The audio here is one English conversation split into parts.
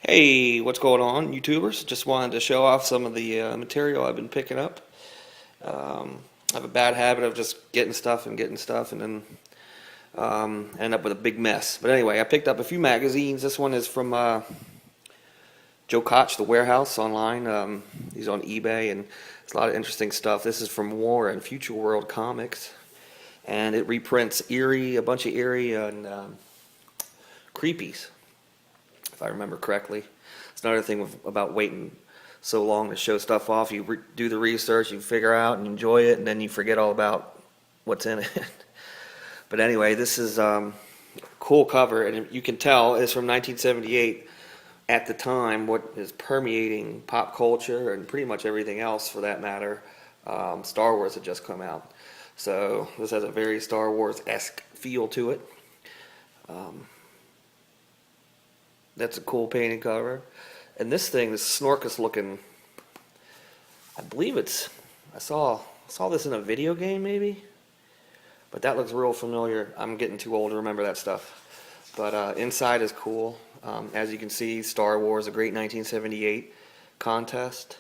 Hey, what's going on, YouTubers? Just wanted to show off some of the material I've been picking up. I have a bad habit of just getting stuff and then end up with a big mess. But anyway, I picked up a few magazines. This one is from Joe Koch, The Warehouse, online. He's on eBay, and it's a lot of interesting stuff. This is from War and Future World Comics, and it reprints Eerie, a bunch of Eerie and creepies, if I remember correctly. It's another thing about waiting so long to show stuff off. You do the research, you figure out and enjoy it, and then you forget all about what's in it. But anyway, this is a cool cover, and you can tell it's from 1978. At the time, what is permeating pop culture and pretty much everything else for that matter, Star Wars had just come out. So this has a very Star Wars-esque feel to it. That's a cool painting cover. And this thing, this Snorkus looking, I believe I saw this in a video game maybe, but that looks real familiar. I'm getting too old to remember that stuff. But inside is cool. As you can see, Star Wars, a great 1978 contest.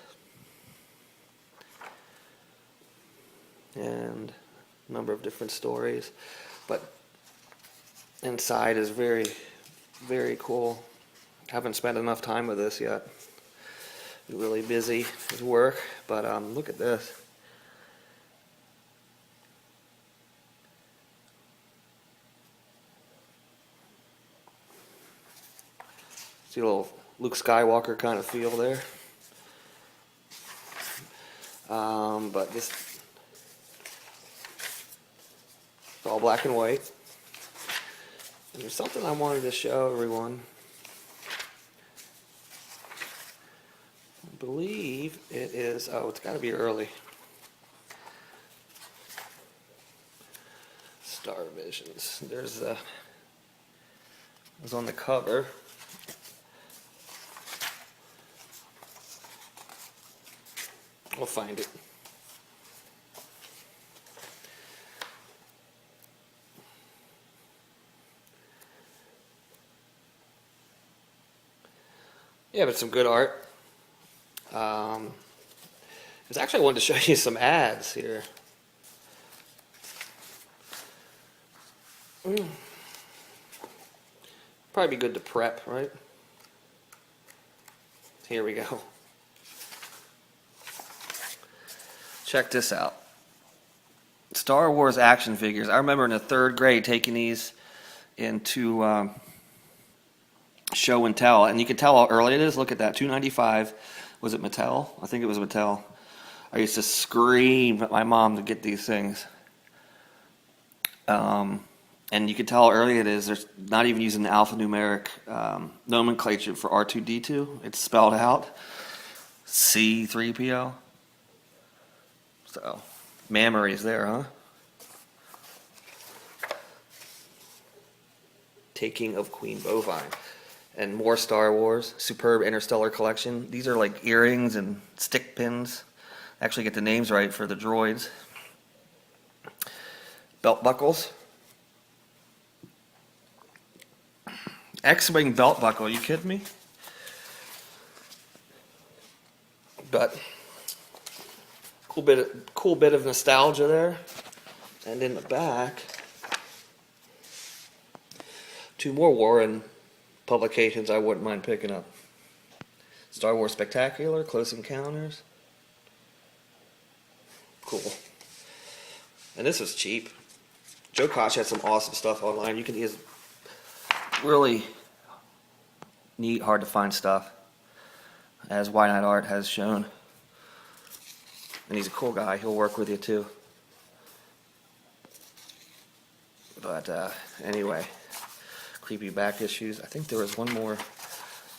And a number of different stories. But inside is very, very cool. Haven't spent enough time with this yet. Really busy with work, but look at this. See a little Luke Skywalker kind of feel there. But this it's all black and white. And there's something I wanted to show everyone. I believe it is, it's got to be early. Star Visions. There's it was on the cover. We'll find it. Yeah, but some good art. It's actually I wanted to show you some ads here. Probably be good to prep, right? Here we go. Check this out. Star Wars action figures. I remember in the 3rd grade taking these into show and tell, and you can tell how early it is. Look at that, $2.95. Was it Mattel? I think it was Mattel. I used to scream at my mom to get these things. And you can tell how early it is. They're not even using the alphanumeric nomenclature for R2-D2. It's spelled out C-3PO. So, memories there, huh? Taking of Queen Bovine. And more Star Wars, superb interstellar collection. These are like earrings and stick pins. Actually get the names right for the droids. Belt buckles. X-Wing belt buckle, you kidding me? But cool bit of nostalgia there. And in the back, 2 more Warren publications I wouldn't mind picking up. Star Wars Spectacular, Close Encounters. Cool. And this was cheap. Joe Koch had some awesome stuff online. You can use really neat, hard to find stuff, as Why Not Art has shown. And he's a cool guy. He'll work with you too. But anyway, creepy back issues. I think there was one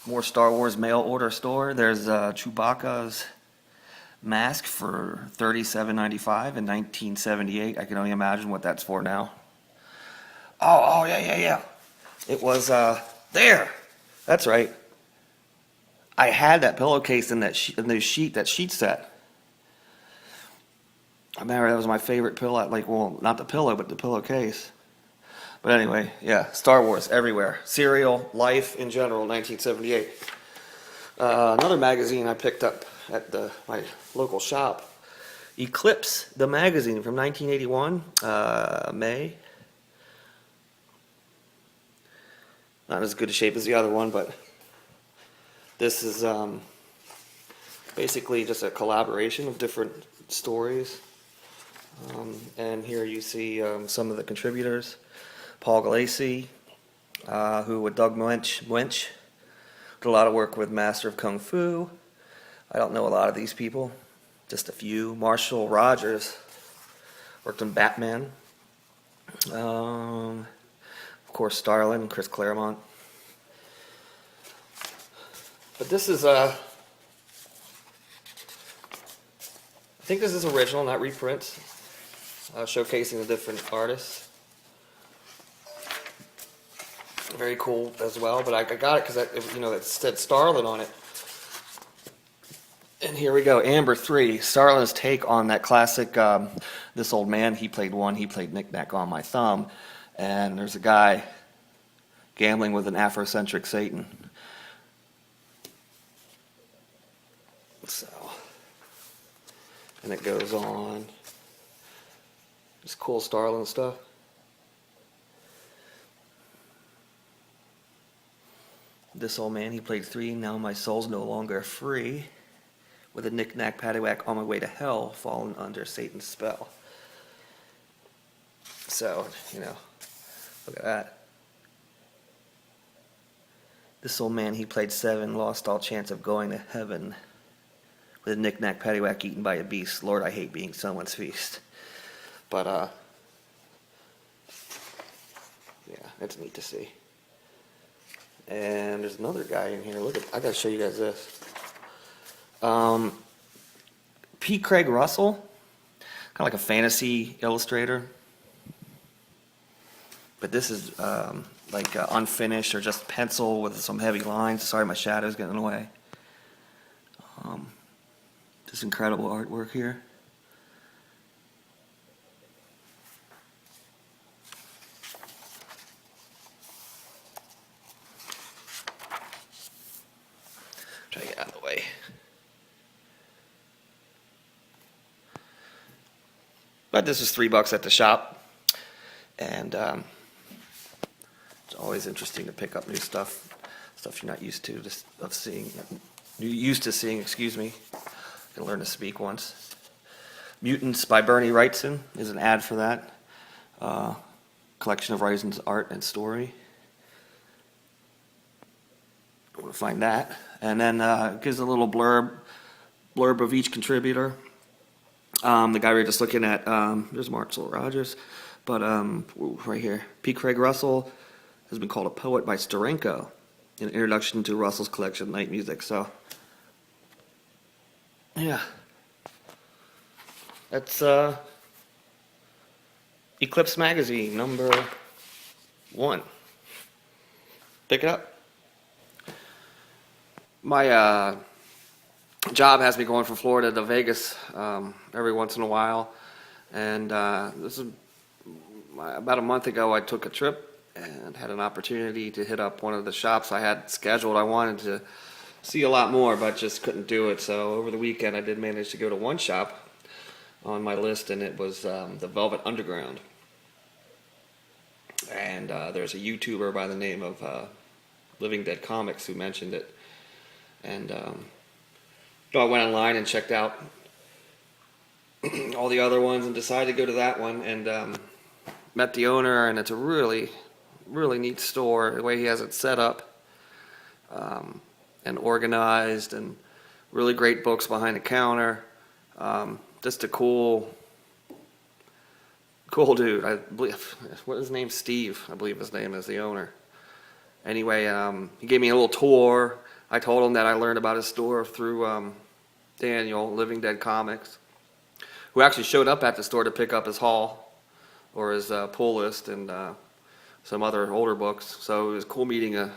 more Star Wars mail order store. There's Chewbacca's mask for $37.95 in 1978. I can only imagine what that's for now. Oh yeah. It was there. That's right. I had that pillowcase in that sheet set. I remember that was my favorite pillow. Like, well, not the pillow, but the pillowcase. But anyway, yeah, Star Wars everywhere. Serial, life in general, 1978. Another magazine I picked up at my local shop, Eclipse, the magazine from 1981, May. Not as good a shape as the other one, but this is basically just a collaboration of different stories. And here you see some of the contributors. Paul Galassi, who with Doug Wench did a lot of work with Master of Kung Fu. I don't know a lot of these people, just a few. Marshall Rogers worked on Batman. Of course, Starlin, Chris Claremont. But this is I think this is original, not reprints, showcasing the different artists. Very cool as well, but I got it because it said Starlin on it. And here we go, Amber 3, Starlin's take on that classic, This Old Man, he played Knick Knack on My Thumb, and there's a guy gambling with an Afrocentric Satan. So, and it goes on. Just cool Starlin stuff. This Old Man, he played 3, now my soul's no longer free. With a knick-knack, paddywhack, on my way to hell, fallen under Satan's spell. So, look at that. This Old Man, he played 7, lost all chance of going to heaven. With a knick-knack, paddywhack, eaten by a beast. Lord, I hate being someone's feast. But, yeah, it's neat to see. And there's another guy in here. Look at, I gotta show you guys this. P. Craig Russell, kind of like a fantasy illustrator. But this is unfinished or just pencil with some heavy lines. Sorry, my shadow's getting in the way. Just incredible artwork here. Try to get out of the way. But this was $3 at the shop, and it's always interesting to pick up new stuff you're not used to seeing. Excuse me. I can learn to speak once. Mutants by Bernie Wrightson is an ad for that. Collection of Wrightson's art and story. I want to find that. And then it gives a little blurb of each contributor. The guy we were just looking at, there's Marshall Rogers, but right here, P. Craig Russell has been called a poet by Steranko, an introduction to Russell's collection of night music. So, yeah, that's Eclipse Magazine, number 1. Pick it up. My job has me going from Florida to Vegas every once in a while, and this is about a month ago. I took a trip and had an opportunity to hit up one of the shops I had scheduled. I wanted to see a lot more, but just couldn't do it. So over the weekend, I did manage to go to one shop on my list, and it was the Velvet Underground. And there's a YouTuber by the name of Living Dead Comics who mentioned it. And so I went online and checked out all the other ones and decided to go to that one, and met the owner, and it's a really, really neat store. The way he has it set up and organized, and really great books behind the counter. Just a cool dude. I believe, what is his name? Steve, I believe his name is, the owner. Anyway, he gave me a little tour. I told him that I learned about his store through Daniel, Living Dead Comics, who actually showed up at the store to pick up his haul or his pull list and some other older books. So it was cool meeting a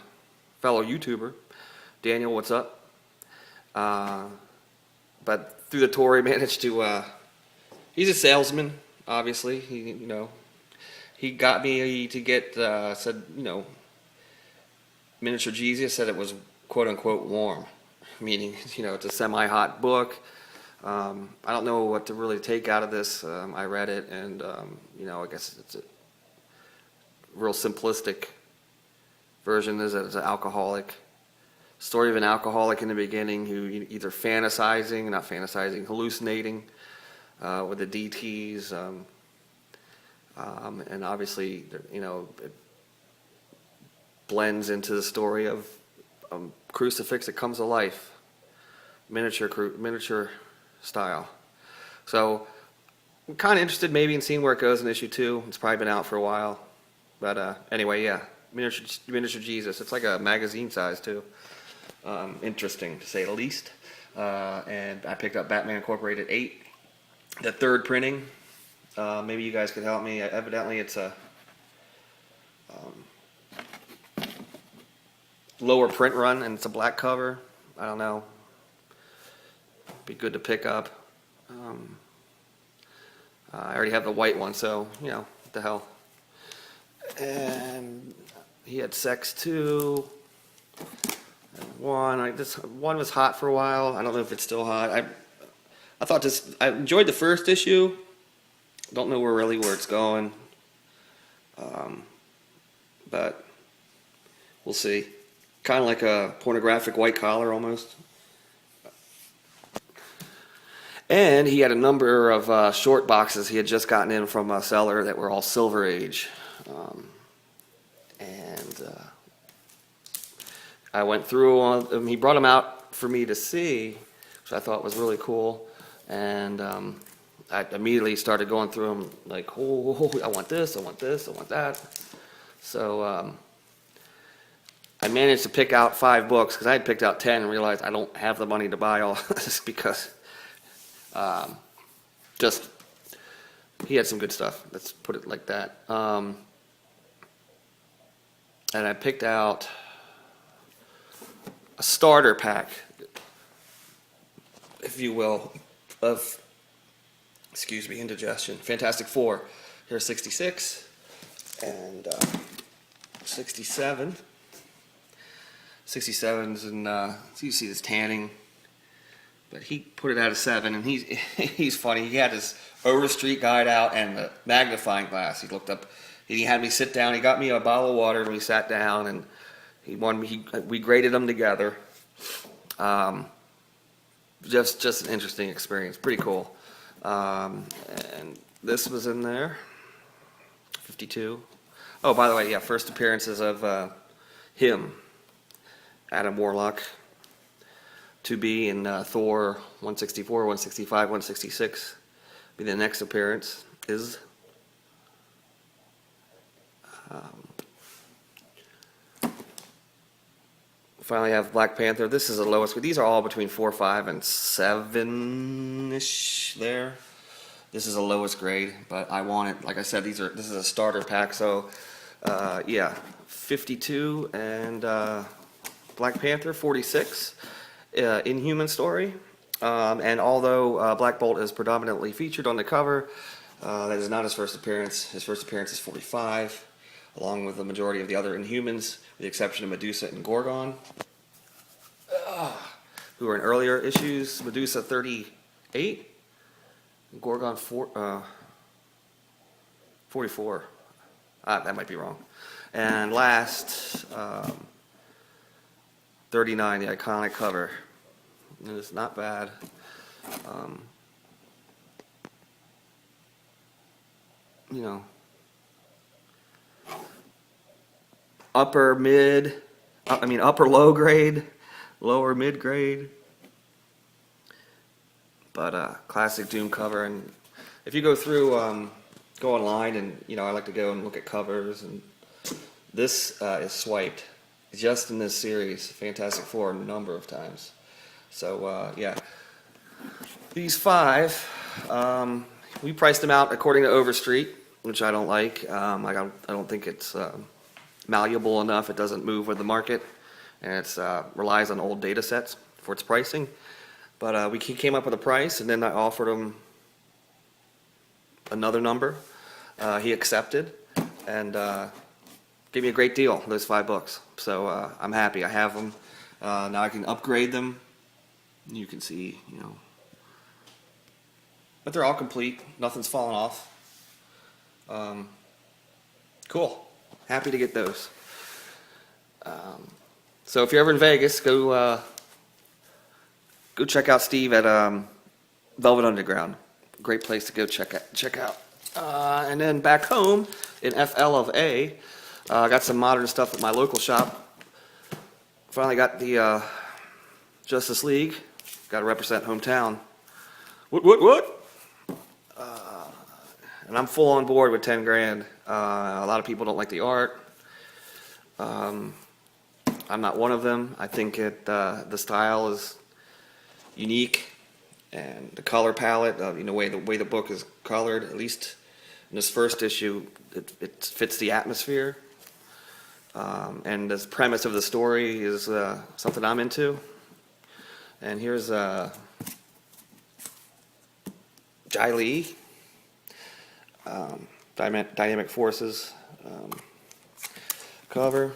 fellow YouTuber. Daniel, what's up? But through the tour, he managed to. He's a salesman, obviously. He got me to get said miniature Jesus, said it was quote unquote warm. meaning, it's a semi-hot book. I don't know what to really take out of this. I read it, and I guess it's a real simplistic version. Is that it's an alcoholic story of an alcoholic in the beginning who either hallucinating with the DTs, and obviously, it blends into the story of crucifix that comes to life, miniature style. So I'm kind of interested maybe in seeing where it goes in issue 2. It's probably been out for a while, but anyway, yeah, miniature Jesus. It's like a magazine size too. Interesting to say the least. And I picked up Batman Incorporated 8, the 3rd printing. Maybe you guys could help me. Evidently, it's a lower print run, and it's a black cover. I don't know. Be good to pick up. I already have the white one, so what the hell. And he had Sex 2. This one was hot for a while. I don't know if it's still hot. I enjoyed the first issue. Don't know where it's going. But we'll see. Kind of like a pornographic white collar almost. And he had a number of short boxes he had just gotten in from a seller that were all Silver Age. I went through on them. He brought them out for me to see, which I thought was really cool. And I immediately started going through them like, oh, I want this, I want this, I want that. So I managed to pick out 5 books because I had picked out 10 and realized I don't have the money to buy all this because just he had some good stuff. Let's put it like that. And I picked out a starter pack, if you will, of, indigestion. Fantastic Four. Here's 66 and 67. 67's and so you see this tanning, but he put it at a 7, and he's funny. He had his Overstreet guide out and the magnifying glass. He looked up. He had me sit down. He got me a bottle of water, and we sat down, and we graded them together. Just an interesting experience. Pretty cool. And this was in there. 52. Oh, by the way, yeah, first appearances of him, Adam Warlock, to be in Thor 164, 165, 166. Be the next appearance is finally have Black Panther. This is the lowest. These are all between 4, 5, and 7-ish there. This is the lowest grade, but I want it. Like I said, this is a starter pack. So yeah, 52 and Black Panther 46, Inhuman story. And although Black Bolt is predominantly featured on the cover, that is not his first appearance. His first appearance is 45, along with the majority of the other Inhumans, with the exception of Medusa and Gorgon, who were in earlier issues. Medusa 38, Gorgon 44. That might be wrong. And last, 39, the iconic cover. It's not bad. Upper low grade, lower mid grade, but classic Doom cover. And if you go through, go online, and I like to go and look at covers, and this is swiped just in this series, Fantastic Four, a number of times. So yeah, these 5, we priced them out according to Overstreet, which I don't like. I don't think it's malleable enough. It doesn't move with the market, and it relies on old data sets for its pricing. But we came up with a price, and then I offered him another number. He accepted, and gave me a great deal, those 5 books. So I'm happy. I have them. Now I can upgrade them You can see, but they're all complete. Nothing's fallen off. Cool. Happy to get those. So if you're ever in Vegas, go check out Steve at Velvet Underground. Great place to go check out. And then back home in FL of A, I got some modern stuff at my local shop. Finally got the Justice League. Got to represent hometown. What? And I'm full on board with 10 grand. A lot of people don't like the art. I'm not one of them. I think the style is unique, and the color palette, the way the book is colored, at least in this first issue, it fits the atmosphere. And the premise of the story is something I'm into. And here's Jai Lee, Dynamic Forces cover.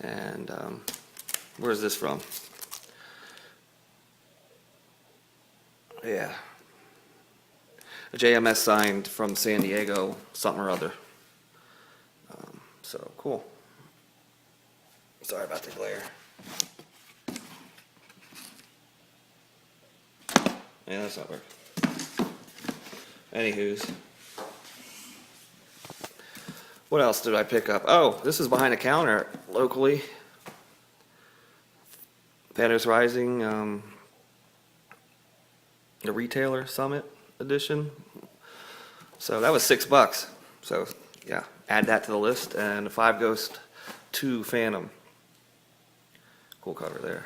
And where's this from? Yeah. A JMS signed from San Diego, something or other. So cool. Sorry about the glare. Yeah, that's not working. Anywho's. What else did I pick up? Oh, this is behind the counter locally. Thanos Rising, the Retailer Summit edition. So that was $6. So yeah, add that to the list. And the 5 Ghost 2 Phantom. Cool cover there.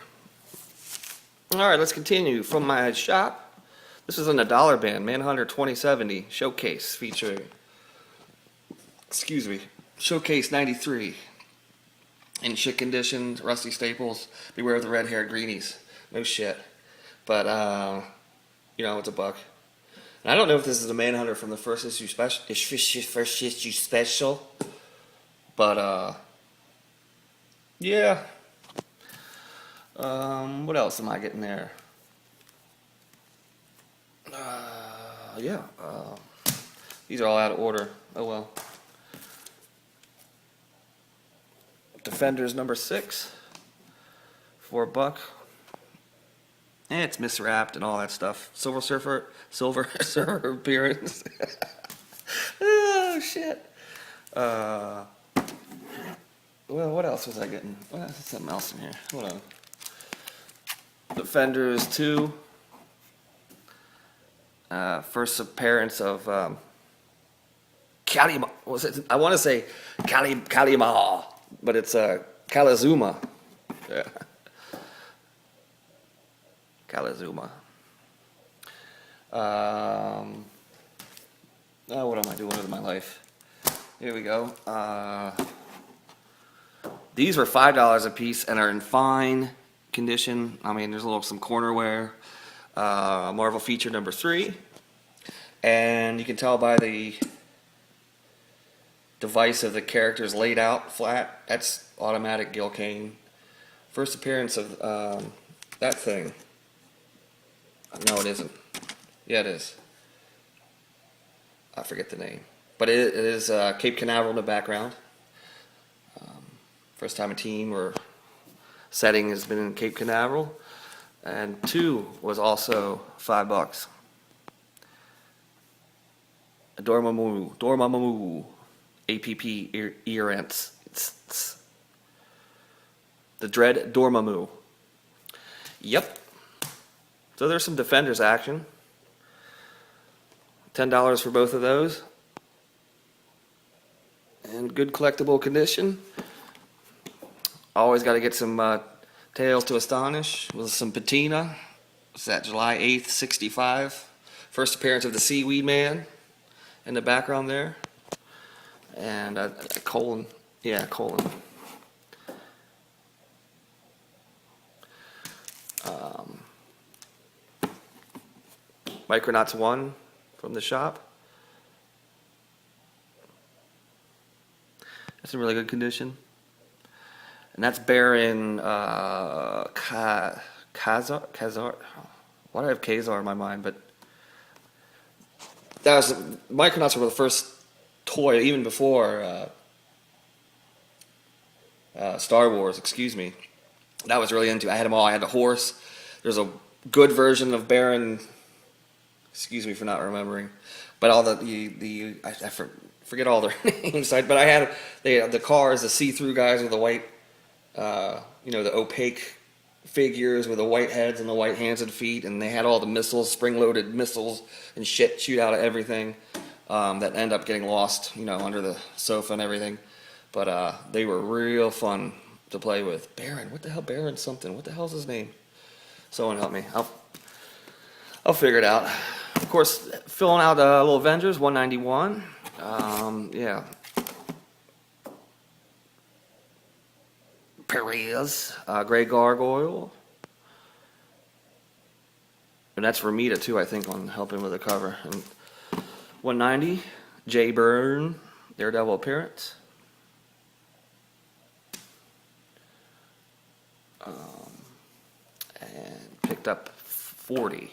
All right, let's continue from my shop. This is in the dollar bin, Manhunter 2070 Showcase featuring, Showcase 93. In shit condition, rusty staples, beware of the red-haired greenies. No shit. But, it's a buck. And I don't know if this is the Manhunter from the first issue special. But, yeah. What else am I getting there? These are all out of order. Oh well. Defenders number 6 for $1. And it's miswrapped and all that stuff. Silver Surfer appearance. Oh shit. Well, what else was I getting? Well, there's something else in here. Hold on. Defenders 2. First appearance of Kalima. Was it? I want to say Kalima, but it's Kalazuma. Yeah. Kalazuma. What am I doing with my life? Here we go. These were $5 a piece and are in fine condition. I mean, there's some corner wear. Marvel feature number 3, and you can tell by the device of the characters laid out flat. That's automatic Gil Kane. First appearance of that thing. No, it isn't. Yeah, it is. I forget the name, but it is Cape Canaveral in the background. First time a team or setting has been in Cape Canaveral. And 2 was also $5. Dormammu, APP Earants. It's the Dread Dormammu. Yep. So there's some Defenders action. $10 for both of those. And good collectible condition. Always got to get some Tales to Astonish with some patina. It's that July 8th, 65. First appearance of the Seaweed Man in the background there. And colon. Yeah, colon. Micronauts 1 from the shop. That's in really good condition. And that's Baron Kazar. Why do I have Kazar in my mind? But that was Micronauts were the first toy, even before Star Wars. Excuse me. That I was really into. I had them all. I had the horse. There's a good version of Baron. Excuse me for not remembering, but all I forget all their names. But I had the cars, the see-through guys with the white, the opaque figures with the white heads and the white hands and feet, and they had all the missiles, spring-loaded missiles and shit shoot out of everything that end up getting lost, under the sofa and everything. But they were real fun to play with. Baron, what the hell? Baron something. What the hell's his name? Someone help me. I'll figure it out. Of course, filling out Little Avengers 191. Yeah. Perez, Grey Gargoyle. And that's Ramita too, I think, on helping with the cover. And 190, Jay Byrne, Daredevil appearance. And picked up 40.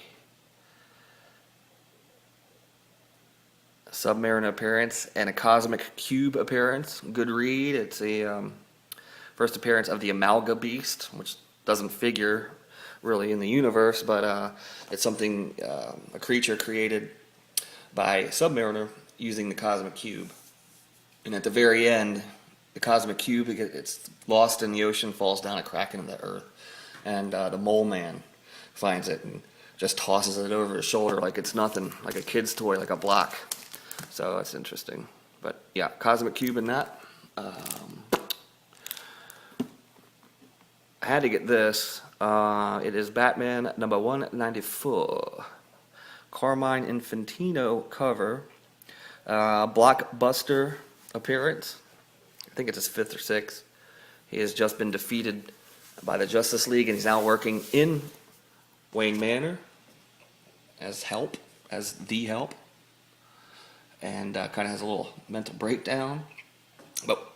Submariner appearance and a Cosmic Cube appearance. Good read. It's a first appearance of the Amalga Beast, which doesn't figure really in the universe, but it's something, a creature created by Submariner using the Cosmic Cube. And at the very end, the Cosmic Cube, it's lost in the ocean, falls down a crack into the earth, and the Mole Man finds it and just tosses it over his shoulder like it's nothing, like a kid's toy, like a block. So that's interesting. But yeah, Cosmic Cube in that. I had to get this. It is Batman number 194. Carmine Infantino cover. Blockbuster appearance. I think it's his 5th or 6th. He has just been defeated by the Justice League, and he's now working in Wayne Manor as the help. And kind of has a little mental breakdown. But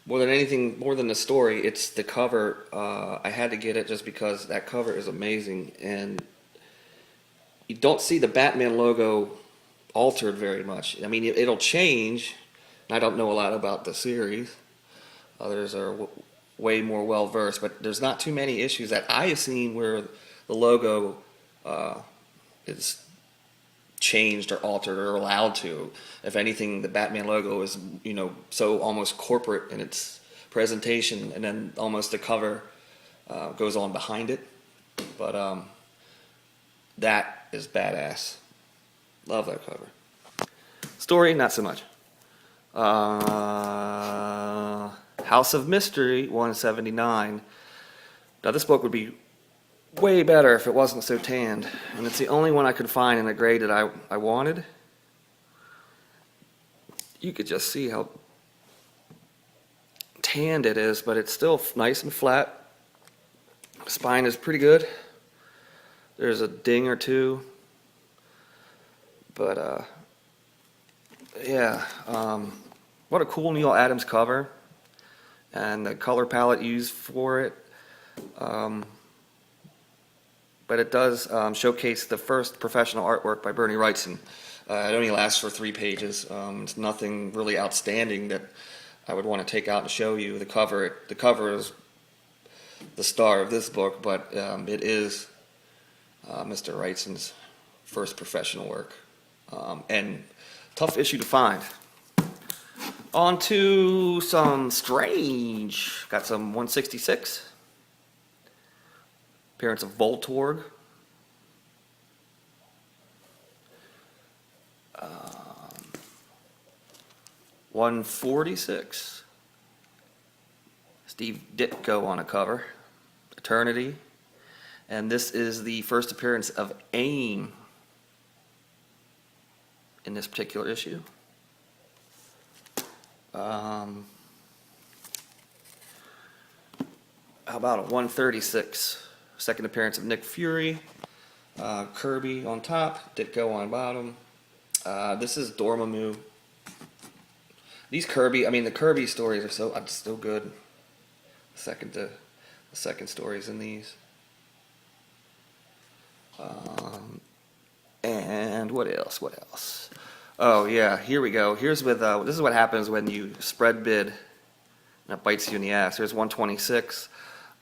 more than anything, more than the story, it's the cover. I had to get it just because that cover is amazing. And you don't see the Batman logo altered very much. I mean, it'll change. I don't know a lot about the series. Others are way more well-versed. But there's not too many issues that I have seen where the logo is changed or altered or allowed to. If anything, the Batman logo is, so almost corporate in its presentation, and then almost the cover goes on behind it. But that is badass. Love that cover. Story, not so much. House of Mystery 179. Now this book would be way better if it wasn't so tanned, and it's the only one I could find in the grade that I wanted. You could just see how tanned it is, but it's still nice and flat. Spine is pretty good. There's a ding or two, but yeah, what a cool Neil Adams cover, and the color palette used for it. But it does showcase the first professional artwork by Bernie Wrightson. It only lasts for 3 pages. It's nothing really outstanding that I would want to take out and show you. The cover is the star of this book, but it is Mr. Wrightson's first professional work. And tough issue to find. On to some Strange. Got some 166. Appearance of Voltorg. 146. Steve Ditko on a cover. Eternity. And this is the first appearance of AIM in this particular issue. How about a 136? Second appearance of Nick Fury. Kirby on top, Ditko on bottom. This is Dormammu. These the Kirby stories are so good. The second stories in these. And what else? What else? Oh yeah, here we go. Here's with this is what happens when you spread bid. That bites you in the ass. Here's 126,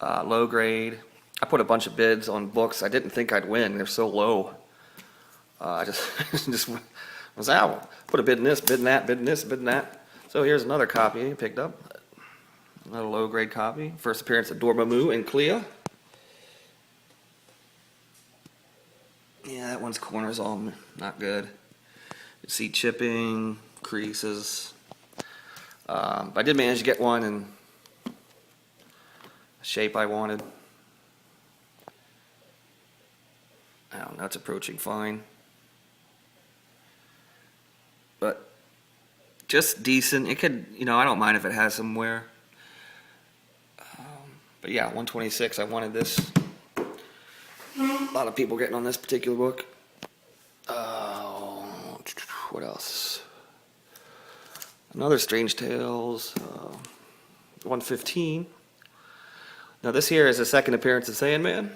low grade. I put a bunch of bids on books. I didn't think I'd win. They're so low. I just just was out. Put a bid in this, bid in that, bid in this, bid in that. So here's another copy I picked up. Another low grade copy. First appearance of Dormammu and Clea. Yeah, that one's corners all not good. You see chipping, creases. But I did manage to get one in the shape I wanted. I don't know, it's approaching fine. But just decent. It could, I don't mind if it has some wear. But yeah, 126, I wanted this. A lot of people getting on this particular book. What else? Another Strange Tales, 115. Now this here is the second appearance of Sandman.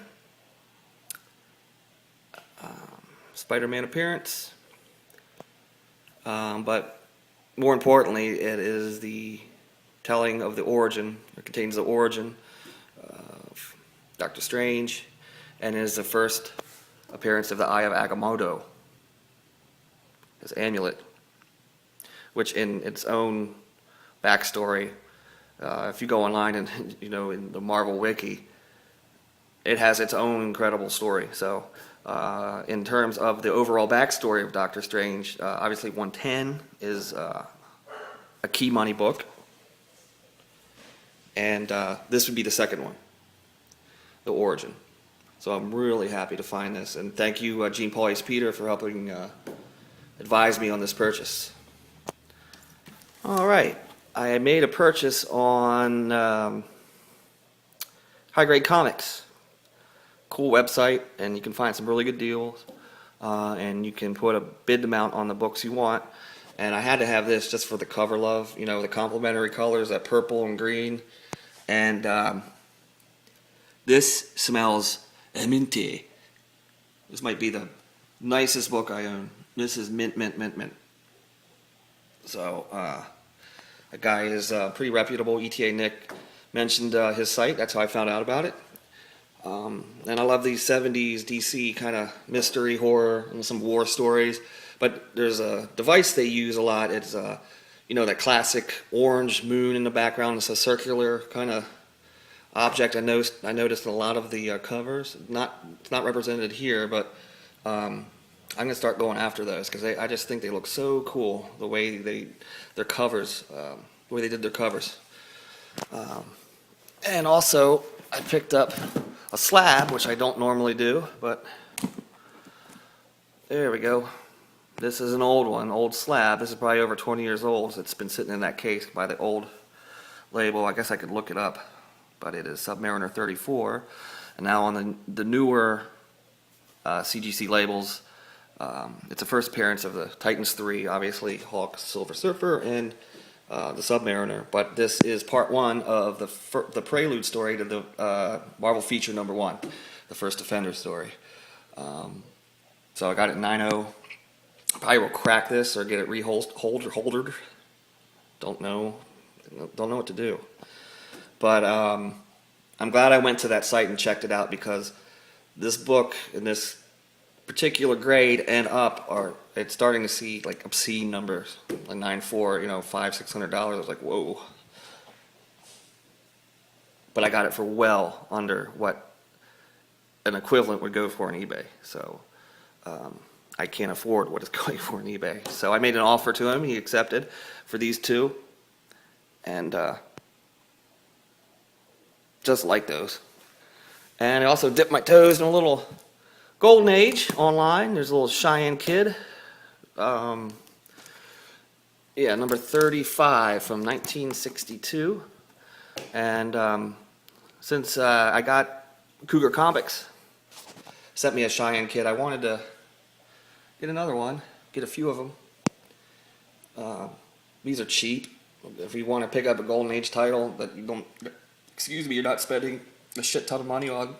Spider-Man appearance. But more importantly, it is the telling of the origin. It contains the origin of Doctor Strange, and it is the first appearance of the Eye of Agamotto, his amulet, which in its own backstory, if you go online and in the Marvel wiki, it has its own incredible story. So in terms of the overall backstory of Doctor Strange, obviously 110 is a key money book, and this would be the second one, the origin. So I'm really happy to find this, and thank you, Jean Paul's Peter, for helping advise me on this purchase. All right, I made a purchase on High Grade Comics. Cool website, and you can find some really good deals, and you can put a bid amount on the books you want. And I had to have this just for the cover love, the complementary colors, that purple and green. And this smells minty. This might be the nicest book I own. This is mint, mint, mint, mint. So the guy is pretty reputable. ETA Nick mentioned his site. That's how I found out about it. And I love these 70s DC kind of mystery horror and some war stories. But there's a device they use a lot. It's that classic orange moon in the background. It's a circular kind of object. I noticed in a lot of the covers. It's not represented here, but I'm gonna start going after those because I just think they look so cool. The way their covers, the way they did their covers. And also, I picked up a slab, which I don't normally do, but there we go. This is an old one, old slab. This is probably over 20 years old. It's been sitting in that case by the old label. I guess I could look it up, but it is Submariner 34. And now on the newer CGC labels, it's the first appearance of the Titans 3, obviously Hulk, Silver Surfer, and the Submariner. But this is part one of the prelude story to the Marvel feature number 1, the first Defender story. So I got it 9.0. Probably will crack this or get it holdered. Don't know what to do. But I'm glad I went to that site and checked it out, because this book in this particular grade and up it's starting to see like obscene numbers, like 9.4, $500-600. I was like, whoa. But I got it for well under what an equivalent would go for on eBay. So I can't afford what it's going for on eBay. So I made an offer to him. He accepted for these two. And just like those. And I also dipped my toes in a little Golden Age online. There's a little Cheyenne Kid. Number 35 from 1962. And since I got Cougar Comics sent me a Cheyenne Kid, I wanted to get another one, get a few of them. These are cheap. If you want to pick up a Golden Age title that you don't, you're not spending a shit ton of money on,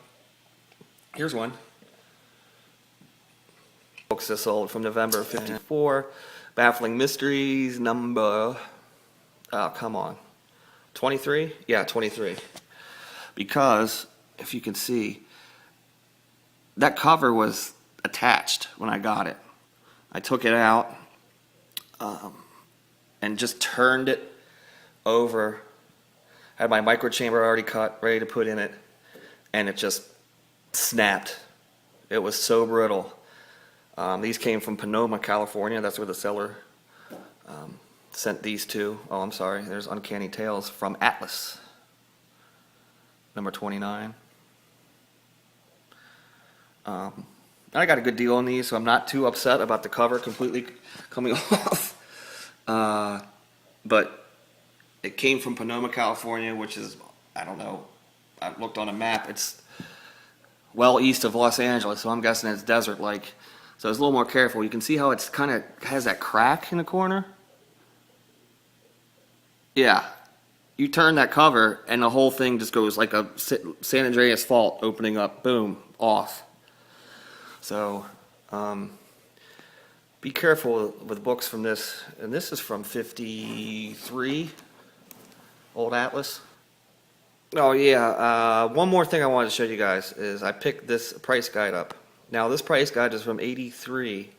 here's one. books this old, from November of '54. Baffling Mysteries, number, oh, come on, 23? Yeah, 23. Because, if you can see, that cover was attached when I got it. I took it out and just turned it over. I had my microchamber already cut, ready to put in it, and it just snapped. It was so brittle. These came from Sonoma, California. That's where the seller sent these to. Oh, I'm sorry. There's Uncanny Tales from Atlas, number 29. I got a good deal on these, so I'm not too upset about the cover completely coming off. But it came from Sonoma, California, which is, I don't know, I looked on a map. It's well east of Los Angeles, so I'm guessing it's desert-like. So I was a little more careful. You can see how it's kind of has that crack in the corner. Yeah. You turn that cover, and the whole thing just goes like a San Andreas fault opening up. Boom. Off. So, be careful with books from this. And this is from '53, old Atlas. Oh yeah, one more thing I wanted to show you guys is I picked this price guide up. Now this price guide is from '83,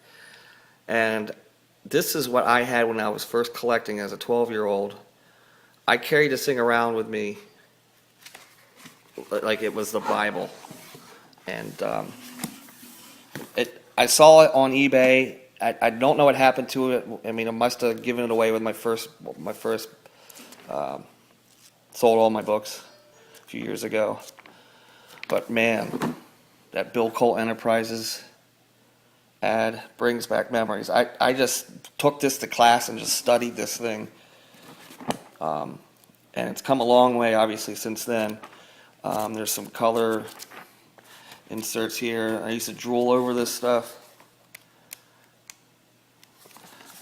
and this is what I had when I was first collecting as a 12-year-old. I carried this thing around with me like it was the Bible, and I saw it on eBay. I don't know what happened to it. I mean, I must have given it away with my first sold all my books a few years ago. But man, that Bill Colt Enterprises ad brings back memories. I just took this to class and just studied this thing. And it's come a long way, obviously, since then. There's some color inserts here. I used to drool over this stuff.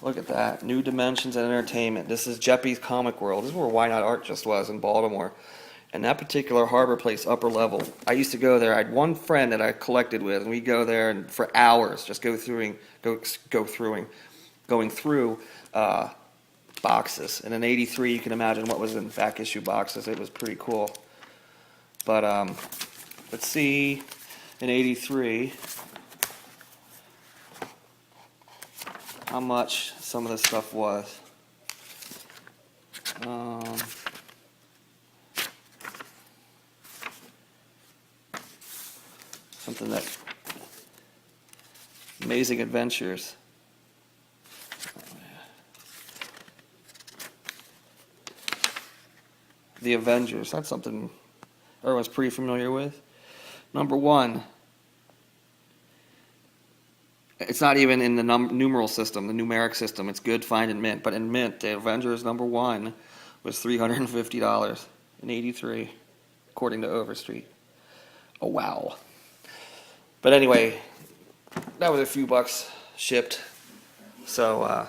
Look at that. New Dimensions and Entertainment. This is Jeppy's Comic World. This is where Why Not Art just was in Baltimore. And that particular Harbor Place upper level, I used to go there. I had one friend that I collected with, and we'd go there and for hours just going through boxes. And in '83, you can imagine what was in back issue boxes. It was pretty cool. But let's see, in '83, how much some of this stuff was. Something that Amazing Adventures. The Avengers. That's something everyone's pretty familiar with. Number 1. It's not even in the numeral system, the numeric system. It's good, fine, and mint. But in mint, the Avengers number 1 was $350 in '83, according to Overstreet. Oh, wow. But anyway, that was a few bucks shipped. So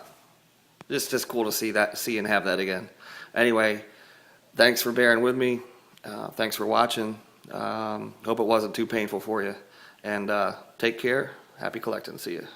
it's just cool to see and have that again. Anyway, thanks for bearing with me. Thanks for watching. Hope it wasn't too painful for you. And take care. Happy collecting. See you.